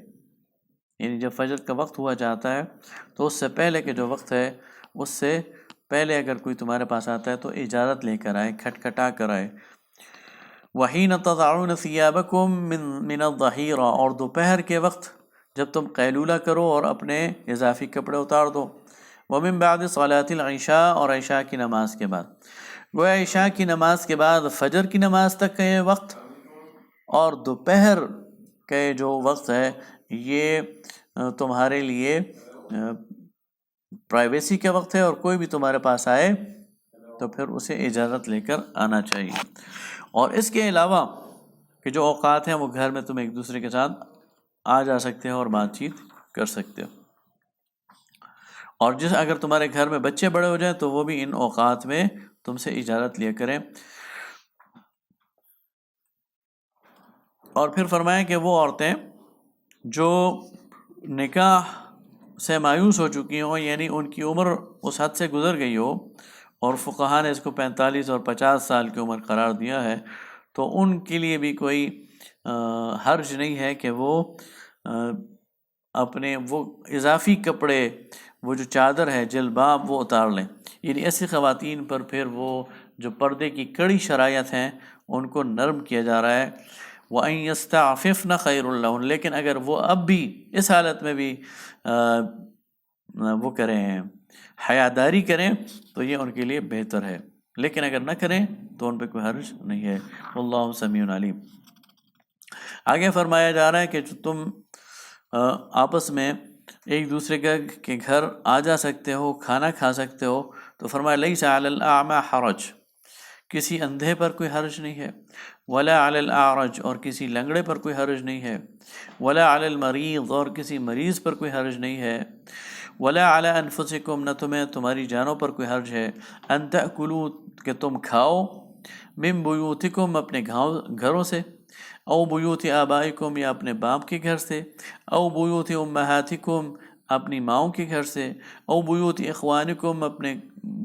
Speaker 1: یعنی جب فجر کا وقت ہوا جاتا ہے تو اس سے پہلے کے جو وقت ہے اس سے پہلے اگر کوئی تمہارے پاس آتا ہے تو اجازت لے کر آئے، کھٹکھٹا کر آئے۔ وحین تضعون ثیابکم من الظہیرہ، اور دوپہر کے وقت جب تم قیلولہ کرو اور اپنے اضافی کپڑے اتار دو۔ ومن بعد صلاۃ العشاء، اور عشاء کی نماز کے بعد۔ گویا عشاء کی نماز کے بعد فجر کی نماز تک کا یہ وقت اور دوپہر کے جو وقت ہے یہ تمہارے لیے پرائیویسی کا وقت ہے، اور کوئی بھی تمہارے پاس آئے تو پھر اسے اجازت لے کر آنا چاہیے۔ اور اس کے علاوہ کہ جو اوقات ہیں وہ گھر میں تم ایک دوسرے کے ساتھ آ جا سکتے ہو اور بات چیت کر سکتے ہو۔ اور اگر تمہارے گھر میں بچے بڑے ہو جائیں تو وہ بھی ان اوقات میں تم سے اجازت لیا کریں۔ اور پھر فرمائیں کہ وہ عورتیں جو نکاح سے مایوس ہو چکی ہوں، یعنی ان کی عمر اس حد سے گزر گئی ہو، اور فقہاء نے اس کو 45 اور 50 سال کی عمر قرار دیا ہے، تو ان کے لیے بھی کوئی حرج نہیں ہے کہ وہ اپنے وہ اضافی کپڑے، وہ جو چادر ہے، جلباب، وہ اتار لیں۔ یعنی ایسی خواتین پر پھر وہ جو پردے کی کڑی شرائط ہیں ان کو نرم کیا جا رہا ہے۔ وَأَن يَسْتَعْفِفْنَ خَيْرٌ لَهُنَّ، لیکن اگر وہ اب بھی اس حالت میں بھی وہ کریں، حیاداری کریں تو یہ ان کے لیے بہتر ہے، لیکن اگر نہ کریں تو ان پہ کوئی حرج نہیں ہے۔ واللہ سمیع علیم۔ آگے فرمایا جا رہا ہے کہ تم آپس میں ایک دوسرے کے گھر آ جا سکتے ہو، کھانا کھا سکتے ہو۔ تو فرمایا لیس علی الاعمی حرج، کسی اندھے پر کوئی حرج نہیں ہے، ولا علی الاعرج، اور کسی لنگڑے پر کوئی حرج نہیں ہے، ولا علی المریض، اور کسی مریض پر کوئی حرج نہیں ہے، ولا علی انفسکم، نہ تمہاری جانوں پر کوئی حرج ہے، ان تأکلوا، کہ تم کھاؤ، من بیوتکم، اپنے گھروں سے، او بیوت آبائکم، یا اپنے باپ کے گھر سے، او بیوت امہاتکم، اپنی ماؤں کے گھر سے، او بیوت اخوانکم، اپنے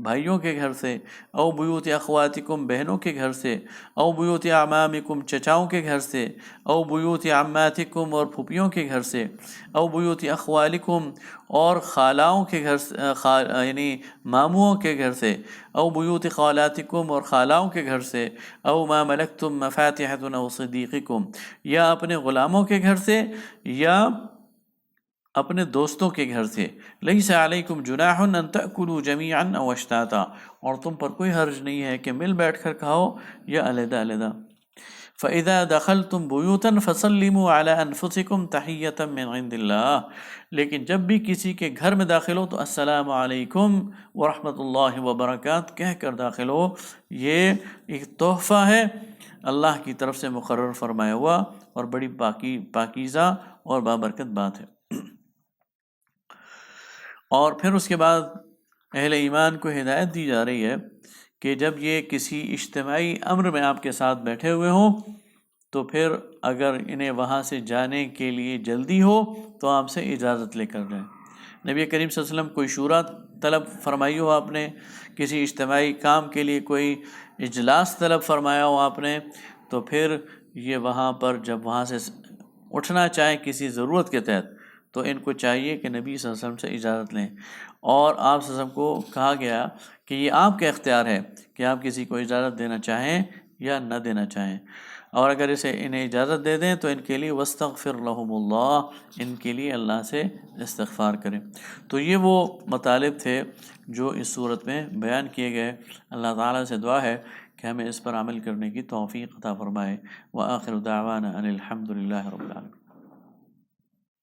Speaker 1: بھائیوں کے گھر سے، او بیوت اخواتکم، بہنوں کے گھر سے، او بیوت اعمامکم، چچاؤں کے گھر سے، او بیوت عماتکم، اور پھوپھیوں کے گھر سے، او بیوت اخوالکم، اور خالاؤں کے گھر سے، یعنی ماموں کے گھر سے، او بیوت خالاتکم، اور خالاؤں کے گھر سے، او ما ملکتم مفاتحہ او صدیقکم، یا اپنے غلاموں کے گھر سے یا اپنے دوستوں کے گھر سے۔ لیس علیکم جناح ان تأکلوا جمیعا او اشتاتا، اور تم پر کوئی حرج نہیں ہے کہ مل بیٹھ کر کھاؤ یا علیحدہ علیحدہ۔ فَإِذَا دَخَلْتُمْ بُيُوتًا فَسَلِّمُوا عَلَىٰ أَنفُسِكُمْ تَحِيَّةً مِّنْ عِندِ اللَّهِ، لیکن جب بھی کسی کے گھر میں داخل ہو تو السلام علیکم ورحمۃ اللہ وبرکاتہ کہہ کر داخل ہو، یہ ایک تحفہ ہے اللہ کی طرف سے مقرر فرمایا ہوا اور بڑی پاکیزہ اور بابرکت بات ہے۔ اور پھر اس کے بعد اہل ایمان کو ہدایت دی جا رہی ہے کہ جب یہ کسی اجتماعی امر میں آپ کے ساتھ بیٹھے ہوئے ہوں تو پھر اگر انہیں وہاں سے جانے کے لیے جلدی ہو تو آپ سے اجازت لے کر جائیں۔ نبی کریم صلی اللہ علیہ وسلم کوئی شورا طلب فرمائی ہو آپ نے، کسی اجتماعی کام کے لیے کوئی اجلاس طلب فرمایا ہو آپ نے، تو پھر یہ وہاں پر جب وہاں سے اٹھنا چاہیں کسی ضرورت کے تحت تو ان کو چاہیے کہ نبی صلی اللہ علیہ وسلم سے اجازت لیں، اور آپ صلی اللہ علیہ وسلم کو کہا گیا کہ یہ آپ کا اختیار ہے کہ آپ کسی کو اجازت دینا چاہیں یا نہ دینا چاہیں، اور اگر انہیں اجازت دے دیں تو ان کے لیے وَاسْتَغْفِرْ لَهُمُ اللَّهُ، ان کے لیے اللہ سے استغفار کریں۔ تو یہ وہ مطالب تھے جو اس صورت میں بیان کیے گئے۔ اللہ تعالیٰ سے دعا ہے کہ ہمیں اس پر عمل کرنے کی توفیق عطا فرمائے۔ وآخر دعوانا ان الحمد للہ رب العالمین۔